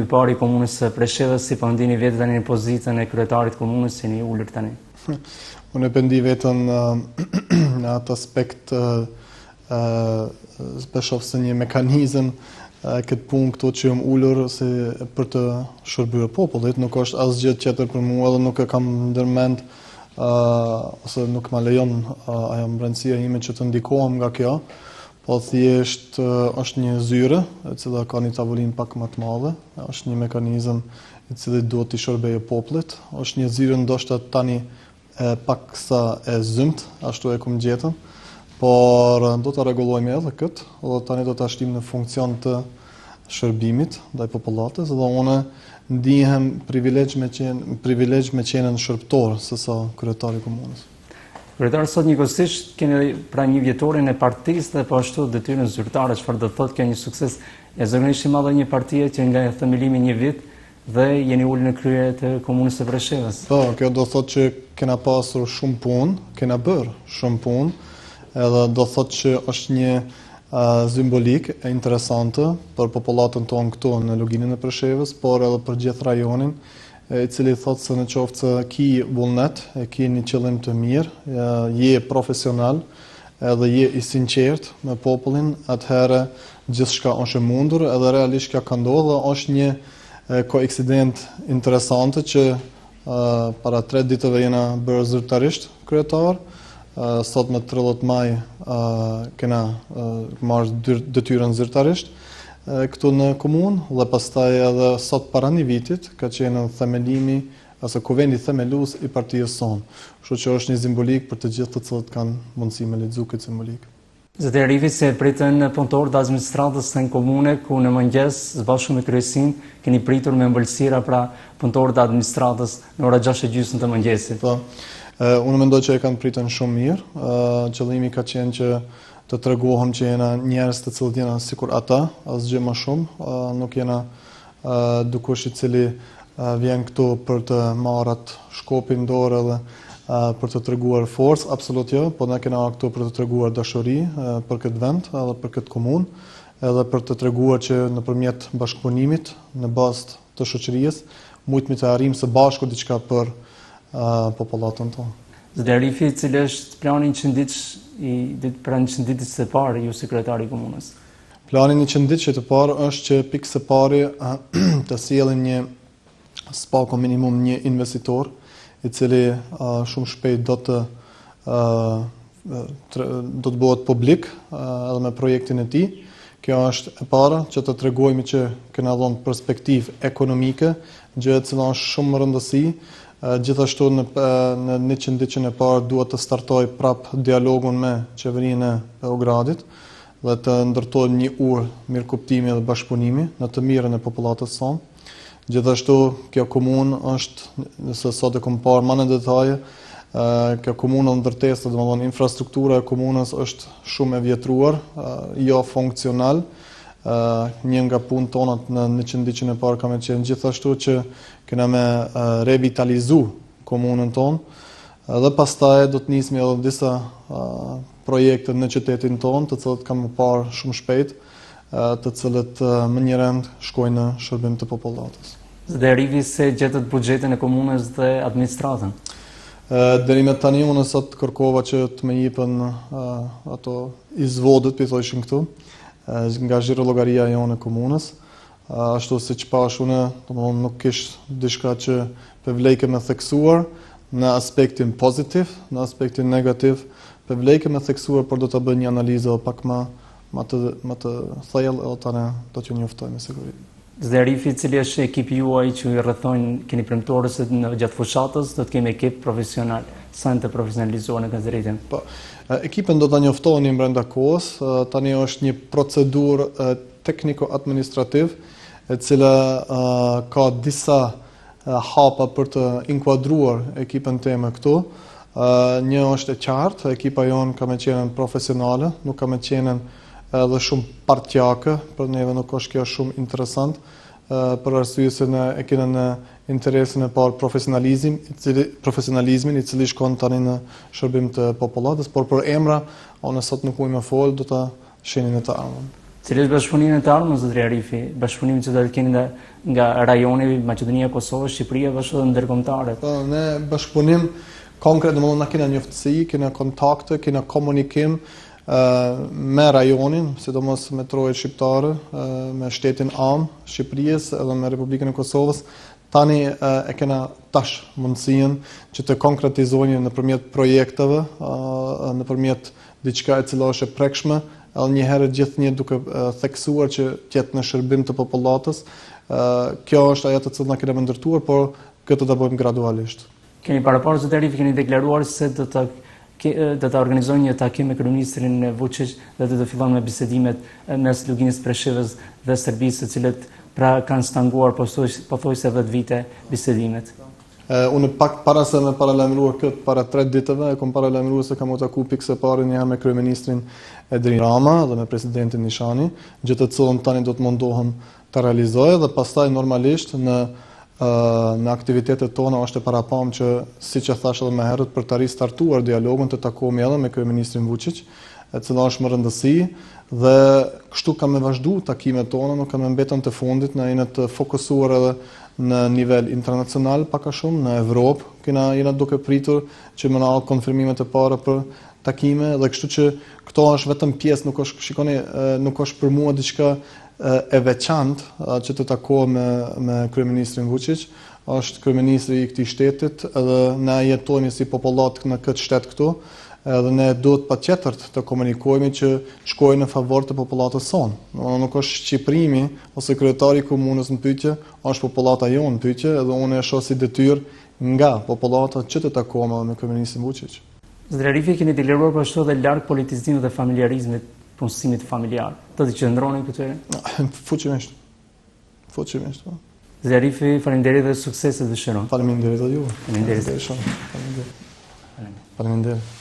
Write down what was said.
zyrtari i komunës së Preshevës, si po ndini vetë tani në pozitën e kryetarit të komunës, si një ullër tani? Unë e pendi vetën në atë aspekt speshov se një mekanizëm këtë punë këto që jam ullur si për të shërbyer popullit, nuk është asgjë tjetër për mua dhe nuk e kam ndërmend ose nuk ma lejon ajo mbretësia ime që të ndikohem nga kjo, po thjesht është një zyre e cila ka një tavolinë pak më të madhe, është një mekanizëm i cili duhet të shërbejë popullit, është një zyre ndoshta tani pak sa e zymt, ashtu e kum gjetën, por do të rregullojmë edhe këtë, dhe tani do të shtim në funksion të shërbimit ndaj popullatës, dhe unë ndihem privilegj me qenën shërbëtor sesa kryetari i komunës. Kryetar, sot njëkohësisht keni pra një vjetorin e partisë dhe po ashtu detyrën zyrtare, çfarë do të thotë kjo një sukses e zakonisht i madh një partie që nga themelimi një vit dhe jeni ulur në krye të komunës së Preshevës. Po, kjo do thotë që kena pasur shumë punë, kena bërë shumë punë, edhe do thotë që është një simbolik e interesante për popullatën tonë këtu në Luginën e Preshevës, por edhe për gjithë rajonin, i cili thotë se në qoftë se ki vullnet, ki një qëllim të mirë, je profesional, edhe je i sinqert me popullin, atëherë gjithçka është e mundur, edhe realisht kjo ka ndodhur, është një koincident interesante që para 3 ditëve jena bërë zyrtarisht kryetar, sot në 30 maj kena marrë detyrën zyrtarisht këtu në komunë, dhe pastaj edhe sot para një vitit ka qenë themelimi ose kuvendi themelues i partijës sonë. Kështu që është një simbolik për të gjithë të cilët kanë mundësi me lexu këtë simbolik. Zoti Arifi, se pritën punëtorë të administratës në komune, ku në mëngjes së bashku me kryesin keni pritur me ëmbëlsira pra punëtorë të administratës në ora 6:30 të mëngjesit. Po, unë mendoj që e kanë pritën shumë mirë. Qëllimi ka qenë që të tregohem që jena njerëz të cilët jena sikur ata, asgjë më shumë, nuk jena dikush i cili vjen këtu për të marrë atë shkopin dorë dhe për të treguar forcë, absolut jo, po ne kena këtu për të treguar dashuri për këtë vend edhe për këtë komunë, edhe për të treguar që nëpërmjet bashkëpunimit në bazë të shoqërisë mujtemi të arrijmë së bashku diçka për popullatën tonë. Zoti Arifi, cili është plani 100 ditës së parë ju si kryetari i komunës? Plani 100 ditësh të parë është që pikë së pari të sjellim një spako minimum një investitor i cili shumë shpejt do të bëhet publik edhe me projektin e tij. Kjo është e para, që të tregojmë që kena dhënë perspektivë ekonomike, gjë e cila është shumë rëndësi. Gjithashtu në 100 ditën e parë duhet të startoj prap dialogun me qeverinë e Beogradit dhe të ndërtojmë një urë mirëkuptimi dhe bashkëpunimi në të mirën e popullatës sonë. Gjithashtu kjo komunë është, nëse sot e kam parë më në detaje, kjo komunë ndërtesë, domethënë infrastruktura e komunës është shumë e vjetruar, jo funksional. Një nga punët tonat në 100 ditën e parë ka me qenë gjithashtu që kena me revitalizu komunën tonë, dhe pastaj do të nismi edhe disa projekte në qytetin tonë, të cilët kanë më parë shumë shpejt, të cilët më një rend shkojnë në shërbim të popullatës. Zoti Arifi, se gjetët buxhetin e komunës dhe administratën? Deri me tani unë sot kërkova që të më jepen ato izvodët, pi thoshin këtu, nga zhirollogaria jonë e komunës. Ashtu siç pash unë, domthonë nuk kish diçka që përvlejke me theksuar në aspektin pozitiv, në aspektin negativ, përvlejke me theksuar, por do të bëj një analizë pak më të thellë edhe tani do t'ju njoftoj me siguri. Zoti Arifi, cili është ekipi juaj që ju rrethojnë, keni premtuar se në gjatë fushatës do të kemi ekip profesional, sa të profesionalizuar në këtë rritje? Po, ekipën do ta njoftoni brenda kohës, tani është një procedurë tekniko-administrativ e cila ka disa hapa për të inkuadruar ekipën time këtu. Një është e qartë, ekipa jonë ka me qenën profesionale, nuk ka me qenën edhe shumë partjake, për neve nuk është kjo shumë interesant, për arsye se ne e kena në interesin e parë profesionalizmin i cili shkon tani në shërbim të popullatës, por për emra, unë sot nuk mund me fol, do ta shihni në të ardhmen. Cilës bashkëpunimin të ardhmës, zotëri Arifi, bashkëpunimin që do të keni nga rajoni, Maqedonia, Kosovë, Shqipëria, bashkë dhe ndërkombëtare? Po, ne bashkëpunim konkret, domethënë na kena njëftësi, kena kontakte, kena komunikim me rajonin, sidomos me trojet shqiptare, me shtetin Am, Shqipërisë edhe me Republikën e Kosovës. Tani e kena tash mundësinë që të konkretizojnë nëpërmjet projekteve, nëpërmjet diçka e cila është e prekshme, edhe një herë gjithnjë duke theksuar që tjetë në shërbim të popullatës. Kjo është ajo të cilën na kemi ndërtuar, por këtë do bëjmë gradualisht. Keni paraporë, zotëri Arifi, keni deklaruar se do të organizojnë një takim me kryeministrin Vučić dhe do të fillon me bisedimet mes Luginës Preshevës dhe Serbisë, të cilët pra kanë stanguar pothuajse 10 vite bisedimet. Unë pak para se me paralajmëruar këtë para 3 ditëve, e kom paralajmëruar se kam u taku pikë parë një herë me kryeministrin Edi Rama dhe me presidentin Nishani, gjë të cilën tani do të mundohem të realizoj dhe pastaj normalisht në aktivitetet tona është e parapam që, siç e thash edhe më herët, për të ristartuar dialogun të takohemi edhe me kryeministrin Vučić, e cila është më rëndësi, dhe kështu kam me vazhdu takimet tona, nuk kam mbetën të fundit, na jena të fokusuar edhe në nivel internacional pak a shumë, në Evropë, jena duke pritur që më na konfirmimet e para për takime, dhe kështu që këto është vetëm pjesë, nuk është për mua diçka e veçantë që të takohem me kryeministrin Vučić. Është kryeministri i këtij shtetit edhe ne jetojmë si popullat në këtë shtet këtu, edhe ne duhet patjetër të komunikojmë që shkojnë në favor të popullatës sonë. Nuk është Shqiprimi ose kryetari i komunës në pyetje, është popullata jonë në pyetje, edhe unë e shoh si detyrë nga popullata që të takohem me kryeministrin Vučić. Zotëri Arifi, keni deklaruar për ashtu dhe larg politizimit dhe familjarizmit, punësimit familjar. Do të qëndroni këtyre? Fuqimisht. Fuqimisht. Zotëri Arifi, faleminderit dhe suksese dëshiroj. Faleminderit edhe juve. Faleminderit. Faleminderit.